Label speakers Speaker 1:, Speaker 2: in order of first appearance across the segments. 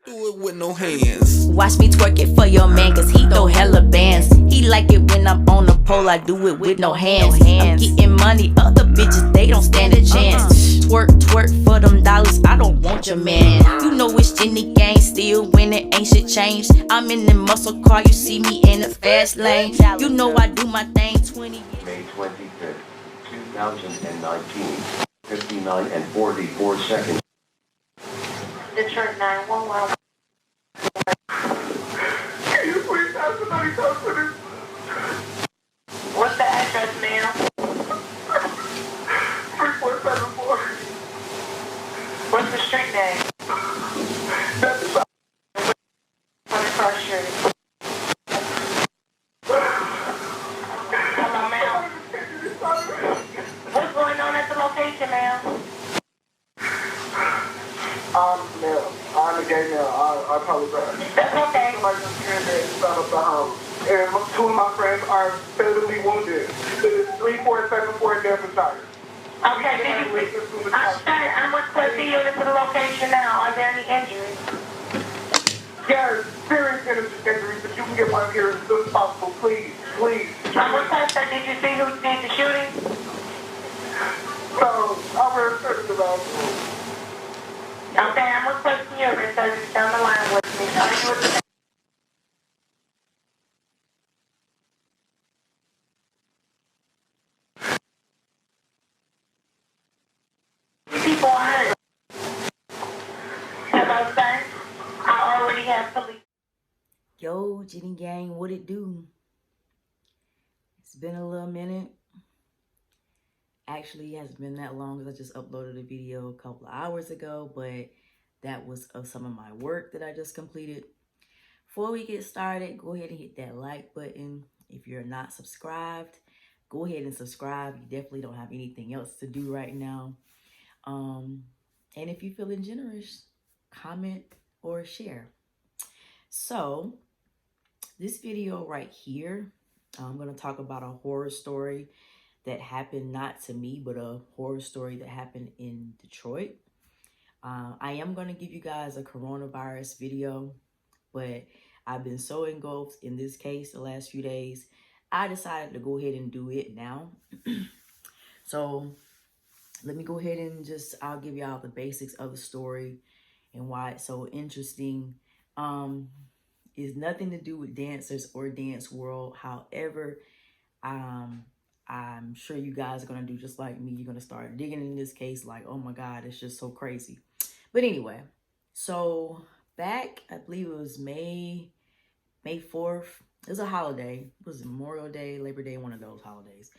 Speaker 1: Do it with no hands.
Speaker 2: Watch me twerk it for your man, cause he throw hella bands. He like it when I'm on the pole, I do it with no hands. I'm getting money, other bitches, they don't stand a chance. Twerk, twerk for them dollars, I don't want your man. You know it's Jenny gang, still winning, ain't shit changed. I'm in the muscle car, you see me in the fast lane. You know I do my thing 20 years.
Speaker 3: May 25th, 2019, 59 and 44 seconds.
Speaker 4: Detroit 911.
Speaker 5: Can you please have somebody come to this?
Speaker 4: What's the address, ma'am?
Speaker 5: 3474.
Speaker 4: What's the street name?
Speaker 5: That's the
Speaker 4: On the cross street. Hello, ma'am. What's going on at the location, ma'am?
Speaker 5: ma'am, I'm a gay male. I apologize.
Speaker 4: That's okay.
Speaker 5: Somebody just came there inside of the house. And two of my friends are fatally wounded. It is 3474 Devonshire.
Speaker 4: Okay, did you I'm requesting you to the location now. Are there any injuries?
Speaker 5: Yes, serious injuries, but you can get one here as soon as possible. Please, please.
Speaker 4: I'm requesting, did you see who did the shooting?
Speaker 5: So, I will refer to the bathroom.
Speaker 4: Okay, I'm requesting your research down the line with me. Are you with the people are hurt? Hello, sir. I already have police.
Speaker 2: Yo, Jenny gang, what it do? It's been a little minute. Actually, it hasn't been that long because I just uploaded a video a couple of hours ago, but that was of some of my work that I just completed. Before we get started, go ahead and hit that like button. If you're not subscribed, go ahead and subscribe. You definitely don't have anything else to do right now. And if you're feeling generous, comment or share. So this video right here, I'm going to talk about a horror story that happened not to me, but a horror story that happened in Detroit. I am going to give you guys a coronavirus video, but I've been so engulfed in this case the last few days, I decided to go ahead and do it now. So let me go ahead and I'll give y'all the basics of the story and why it's so interesting. It's nothing to do with dancers or dance world. However, I'm sure you guys are going to do just like me. You're going to start digging in this case like, oh my God, it's just so crazy. But anyway, so back, I believe it was May 4th. It was a holiday. It was Memorial Day, Labor Day, one of those holidays.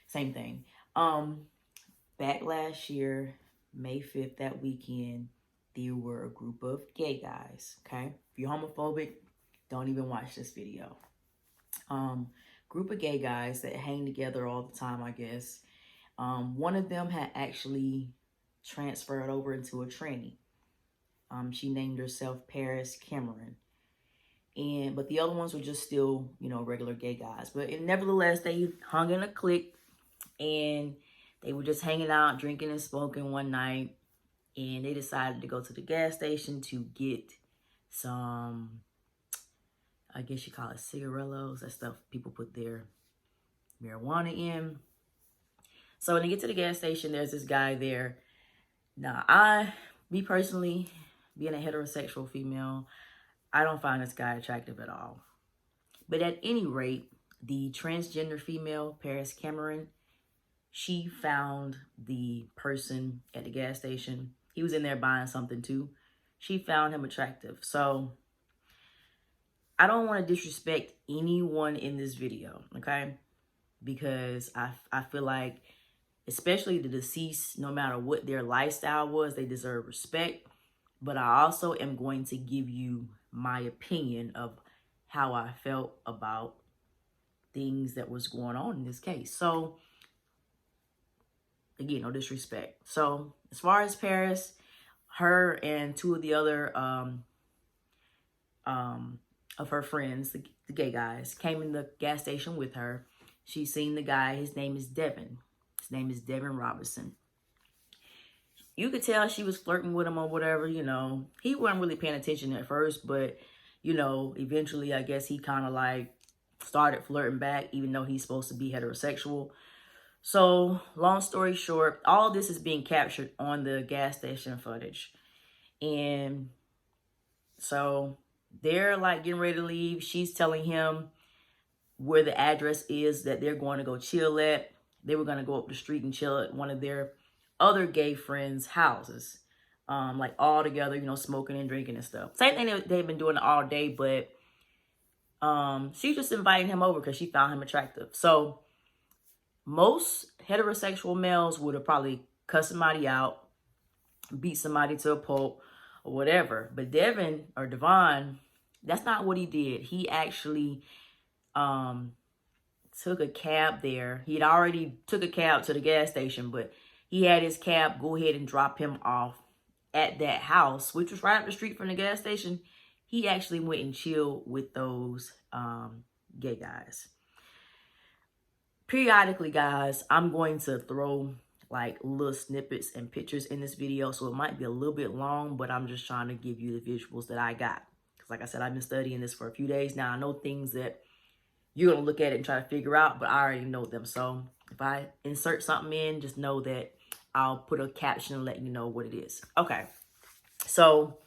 Speaker 2: Same thing. Back last year, May 5th, that weekend, there were a group of gay guys, okay? If you're homophobic, don't even watch this video. Group of gay guys that hang together all the time, I guess. One of them had actually transferred over into a tranny. She named herself Paris Cameron. But the other ones were just still, regular gay guys. But nevertheless, they hung in a clique and they were just hanging out, drinking and smoking one night. And they decided to go to the gas station to get some, I guess you call it cigarillos. That stuff people put their marijuana in. So when they get to the gas station, there's this guy there. Now, me personally, being a heterosexual female, I don't find this guy attractive at all. But at any rate, the transgender female, Paris Cameron, she found the person at the gas station. He was in there buying something too. She found him attractive. So I don't want to disrespect anyone in this video, okay? Because I feel like, especially the deceased, no matter what their lifestyle was, they deserve respect. But I also am going to give you my opinion of how I felt about things that was going on in this case. So, again, no disrespect. So, as far as Paris, her and two of the other of her friends, the gay guys, came in the gas station with her. She seen the guy. His name is Devon. His name is Devon Robinson. you could tell she was flirting with him or whatever, you know. He wasn't really paying attention at first, but, you know, eventually I guess he kind of like started flirting back, even though he's supposed to be heterosexual. So, long story short, all this is being captured on the gas station footage. And so they're like getting ready to leave. She's telling him where the address is that they're going to go chill at. They were going to go up the street and chill at one of their other gay friends' houses. Like all together, you know, smoking and drinking and stuff. Same thing they've been doing all day, but she's just inviting him over because she found him attractive. So most heterosexual males would have probably cussed somebody out, beat somebody to a pulp, or whatever. But Devon, that's not what he did. He actually took a cab there. He'd already took a cab to the gas station, but he had his cab go ahead and drop him off at that house, which was right up the street from the gas station. He actually went and chilled with those gay guys. Periodically, guys, I'm going to throw like little snippets and pictures in this video, so it might be a little bit long, but I'm just trying to give you the visuals that I got. Because like I said, I've been studying this for a few days now. I know things that you're going to look at it and try to figure out, but I already know them. So if I insert something in, just know that I'll put a caption and let you know what it is. Okay, so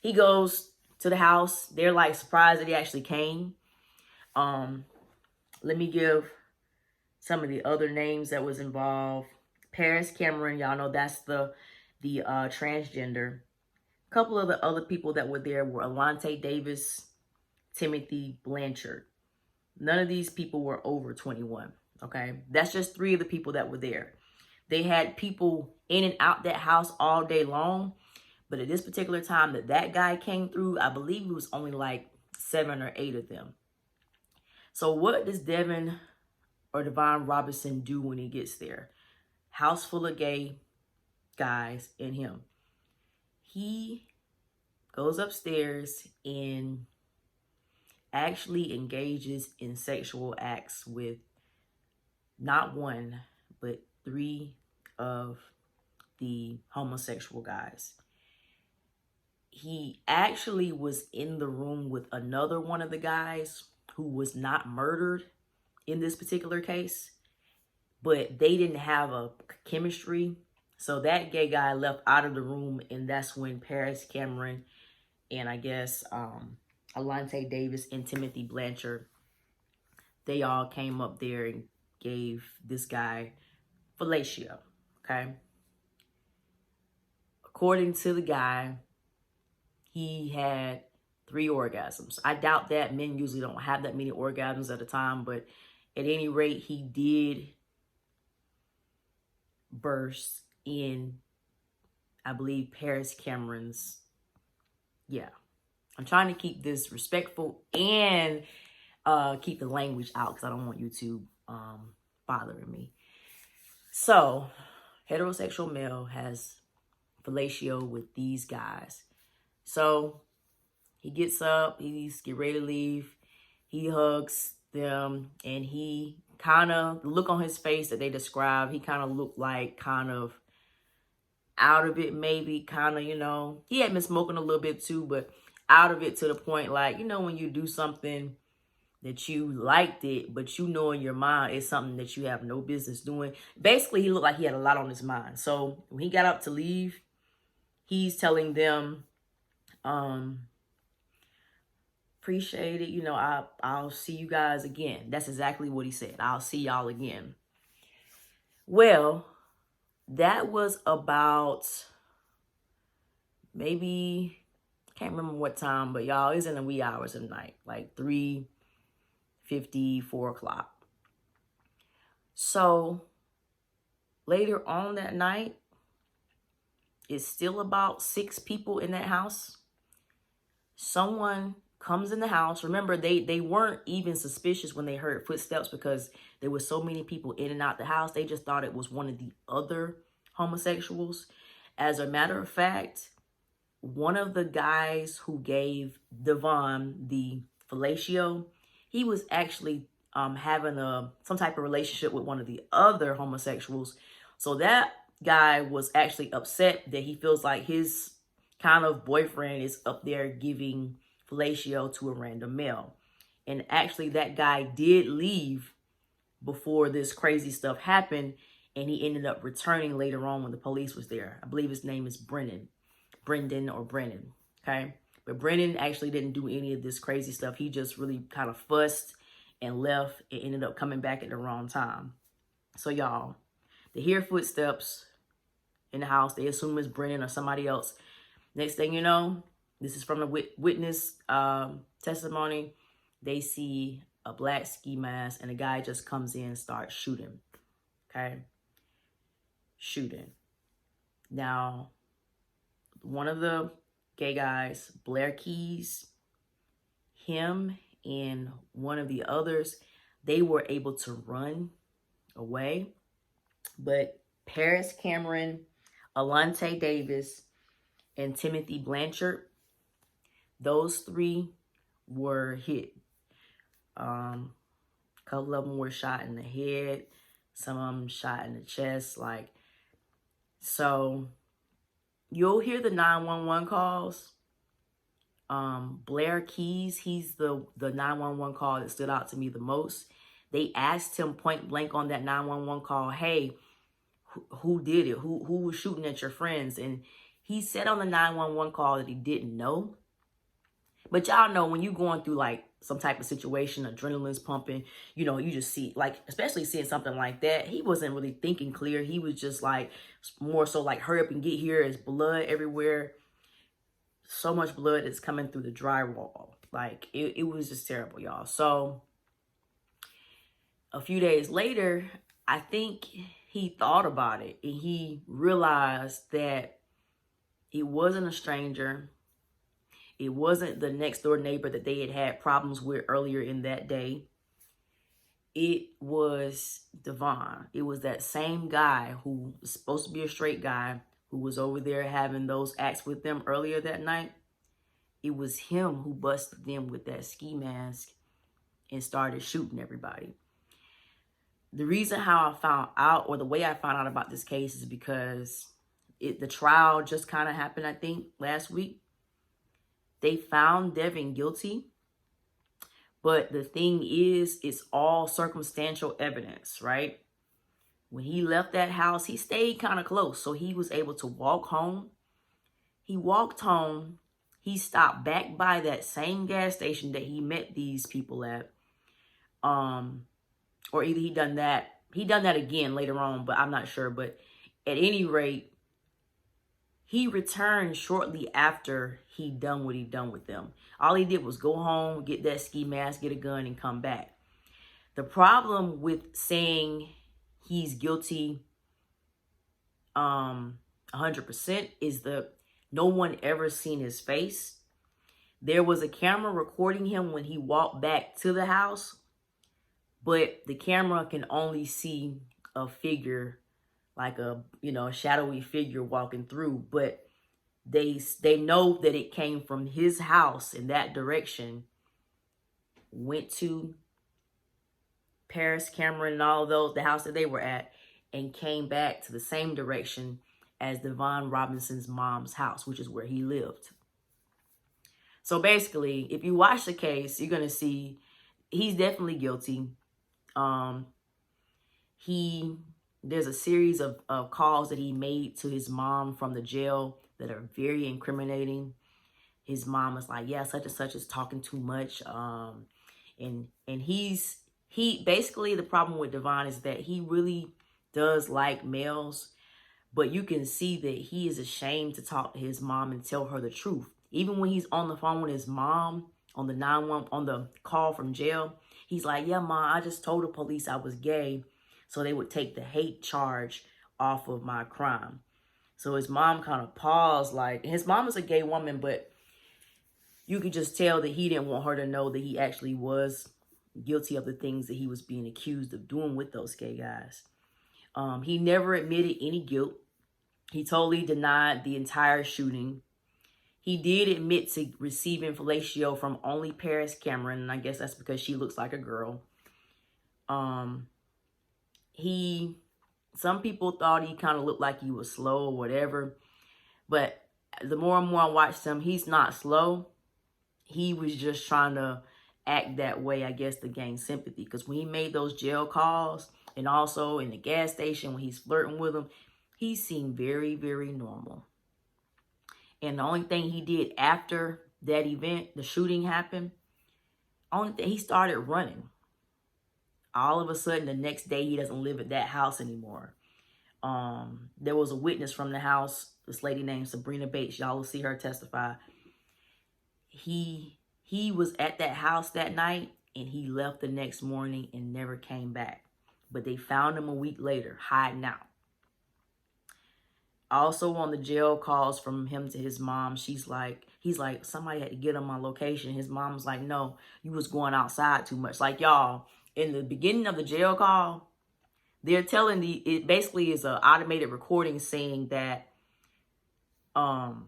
Speaker 2: he goes to the house. They're like surprised that he actually came. Let me give some of the other names that was involved. Paris Cameron, y'all know that's the transgender. A couple of the other people that were there were Alante Davis, Timothy Blanchard. None of these people were over 21, okay? That's just 3 of the people that were there. They had people in and out that house all day long, but at this particular time that guy came through, I believe it was only like 7 or 8 of them. So what does Devon Robinson do when he gets there? House full of gay guys and him. He goes upstairs and actually engages in sexual acts with not 1, but 3 of the homosexual guys. He actually was in the room with another one of the guys who was not murdered in this particular case, but they didn't have a chemistry. So that gay guy left out of the room, and that's when Paris Cameron and I guess Alante Davis and Timothy Blanchard, they all came up there and gave this guy fellatio, okay? According to the guy, he had 3 orgasms. I doubt that. Men usually don't have that many orgasms at a time, but at any rate, he did burst in, I believe, Paris Cameron's, yeah. I'm trying to keep this respectful and keep the language out because I don't want YouTube bothering me. So, heterosexual male has fellatio with these guys. So, he gets up, he's get ready to leave, he hugs them, and he kind of, the look on his face that they describe, he kind of looked like kind of out of it maybe, kind of, you know, he had been smoking a little bit too, but out of it to the point like, you know, when you do something that you liked it, but you know in your mind it's something that you have no business doing. Basically, he looked like he had a lot on his mind. So when he got up to leave, he's telling them, appreciate it, you know, I'll see you guys again. That's exactly what he said. I'll see y'all again. Well, that was about maybe, can't remember what time, but y'all, it's in the wee hours of the night, like 3:50, 4 o'clock. So later on that night, it's still about 6 people in that house. Someone comes in the house. Remember, they weren't even suspicious when they heard footsteps because there were so many people in and out the house. They just thought it was one of the other homosexuals. As a matter of fact, one of the guys who gave Devon the fellatio, he was actually having some type of relationship with one of the other homosexuals. So that guy was actually upset that he feels like his kind of boyfriend is up there giving fellatio to a random male. And actually that guy did leave before this crazy stuff happened, and he ended up returning later on when the police was there. I believe his name is Brendan, okay? But Brendan actually didn't do any of this crazy stuff. He just really kind of fussed and left and ended up coming back at the wrong time. So y'all, they hear footsteps in the house. They assume it's Brendan or somebody else. Next thing you know, this is from the witness testimony. They see a black ski mask, and a guy just comes in and starts shooting. Okay? Shooting. Now, one of the gay guys, Blair Keys, him and one of the others, they were able to run away. But Paris Cameron, Alante Davis, and Timothy Blanchard, those three were hit. A couple of them were shot in the head. Some of them shot in the chest. Like, so you'll hear the 911 calls. Blair Keys, he's the 911 call that stood out to me the most. They asked him point blank on that 911 call, hey, who did it? Who was shooting at your friends? And he said on the 911 call that he didn't know. But y'all know when you're going through like some type of situation, adrenaline's pumping, you know, you just see, like, especially seeing something like that, he wasn't really thinking clear. He was just like, more so like, hurry up and get here. There's blood everywhere. So much blood is coming through the drywall. Like, it was just terrible, y'all. So a few days later, I think he thought about it and he realized that it wasn't a stranger. It wasn't the next door neighbor that they had problems with earlier in that day. It was Devon. It was that same guy who was supposed to be a straight guy who was over there having those acts with them earlier that night. It was him who busted them with that ski mask and started shooting everybody. The reason how I found out, or the way I found out about this case, is because the trial just kind of happened, I think, last week. They found Devon guilty, but the thing is, it's all circumstantial evidence, right? When he left that house, he stayed kind of close, so he was able to walk home. He walked home. He stopped back by that same gas station that he met these people at. Or either he done that again later on, but I'm not sure. But at any rate, he returned shortly after he done what he done with them. All he did was go home, get that ski mask, get a gun, and come back. The problem with saying he's guilty 100% is that no one ever seen his face. There was a camera recording him when he walked back to the house, but the camera can only see a figure, like a shadowy figure walking through. But they know that it came from his house in that direction, went to Paris Cameron and all of those, the house that they were at, and came back to the same direction as Devon Robinson's mom's house, which is where he lived. So basically, if you watch the case, you're going to see he's definitely guilty. There's a series of calls that he made to his mom from the jail that are very incriminating. His mom was like, yeah, such and such is talking too much. And he basically, the problem with Devon is that he really does like males, but you can see that he is ashamed to talk to his mom and tell her the truth. Even when he's on the phone with his mom on the 911, on the call from jail, he's like, yeah, Mom, I just told the police I was gay so they would take the hate charge off of my crime. So his mom kind of paused, like, his mom is a gay woman, but you could just tell that he didn't want her to know that he actually was guilty of the things that he was being accused of doing with those gay guys. He never admitted any guilt. He totally denied the entire shooting. He did admit to receiving fellatio from only Paris Cameron, and I guess that's because she looks like a girl. He some people thought he kind of looked like he was slow or whatever. But the more and more I watched him, he's not slow. He was just trying to act that way, I guess, to gain sympathy. Because when he made those jail calls and also in the gas station when he's flirting with him, he seemed very, very normal. And the only thing he did after that event, the shooting happened, only thing, he started running. All of a sudden, the next day, he doesn't live at that house anymore. There was a witness from the house, this lady named Sabrina Bates. Y'all will see her testify. He was at that house that night, and he left the next morning and never came back. But they found him a week later, hiding out. Also on the jail calls from him to his mom, he's like, somebody had to get on my location. His mom's like, no, you was going outside too much. Like, y'all, in the beginning of the jail call, they're telling it basically is an automated recording saying that all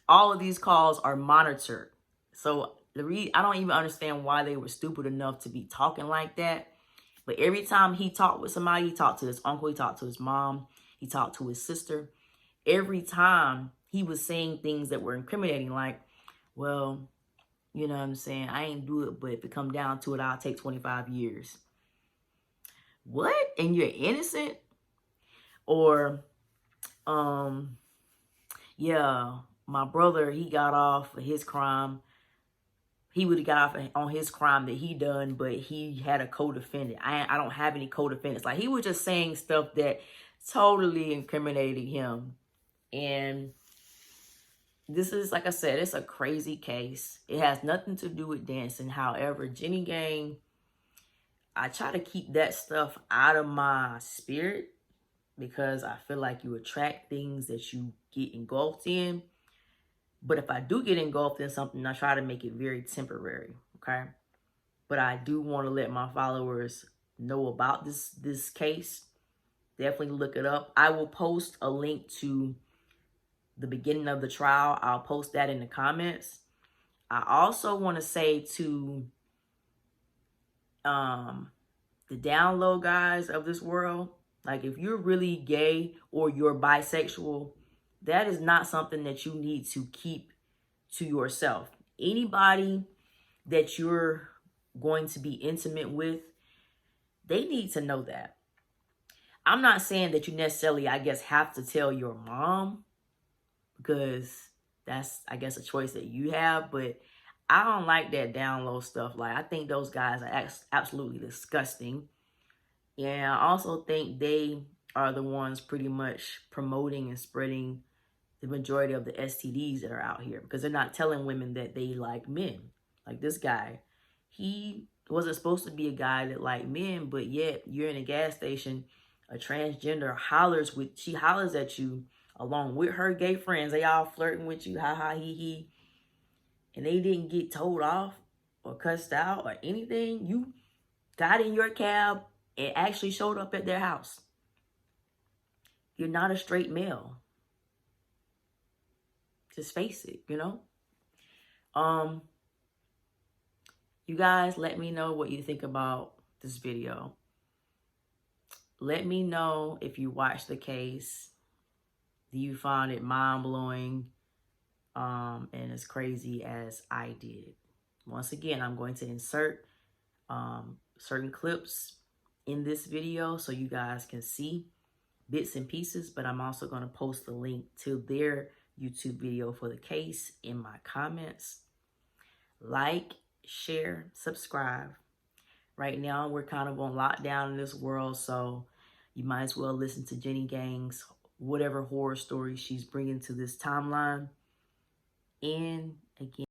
Speaker 2: of these calls are monitored. So I don't even understand why they were stupid enough to be talking like that. But every time he talked with somebody, he talked to his uncle, he talked to his mom, he talked to his sister. Every time he was saying things that were incriminating, like, well, you know what I'm saying? I ain't do it, but if it come down to it, I'll take 25 years. What? And you're innocent? Or, yeah, my brother, he got off of his crime. He would have got off on his crime that he done, but he had a co-defendant. I don't have any co-defendants. Like, he was just saying stuff that totally incriminated him. And this is, like I said, it's a crazy case. It has nothing to do with dancing. However, Jenny Gang, I try to keep that stuff out of my spirit because I feel like you attract things that you get engulfed in. But if I do get engulfed in something, I try to make it very temporary, okay? But I do want to let my followers know about this case. Definitely look it up. I will post a link to the beginning of the trial. I'll post that in the comments. I also want to say to the down low guys of this world, like, if you're really gay or you're bisexual, that is not something that you need to keep to yourself. Anybody that you're going to be intimate with, they need to know that. I'm not saying that you necessarily, I guess, have to tell your mom, because that's, I guess, a choice that you have. But I don't like that down low stuff. Like, I think those guys are absolutely disgusting. And I also think they are the ones pretty much promoting and spreading the majority of the STDs that are out here, because they're not telling women that they like men. Like this guy, he wasn't supposed to be a guy that liked men, but yet you're in a gas station, a transgender she hollers at you along with her gay friends. They all flirting with you, ha ha he he, and they didn't get told off or cussed out or anything. You got in your cab and actually showed up at their house. You're not a straight male. Just face it, you know? You guys, let me know what you think about this video. Let me know if you watched the case. Do you find it mind-blowing and as crazy as I did? Once again, I'm going to insert certain clips in this video so you guys can see bits and pieces, but I'm also going to post a link to their YouTube video for the case in my comments. Like, share, subscribe. Right now, we're kind of on lockdown in this world, so you might as well listen to Jenny Gang's whatever horror story she's bringing to this timeline. And again,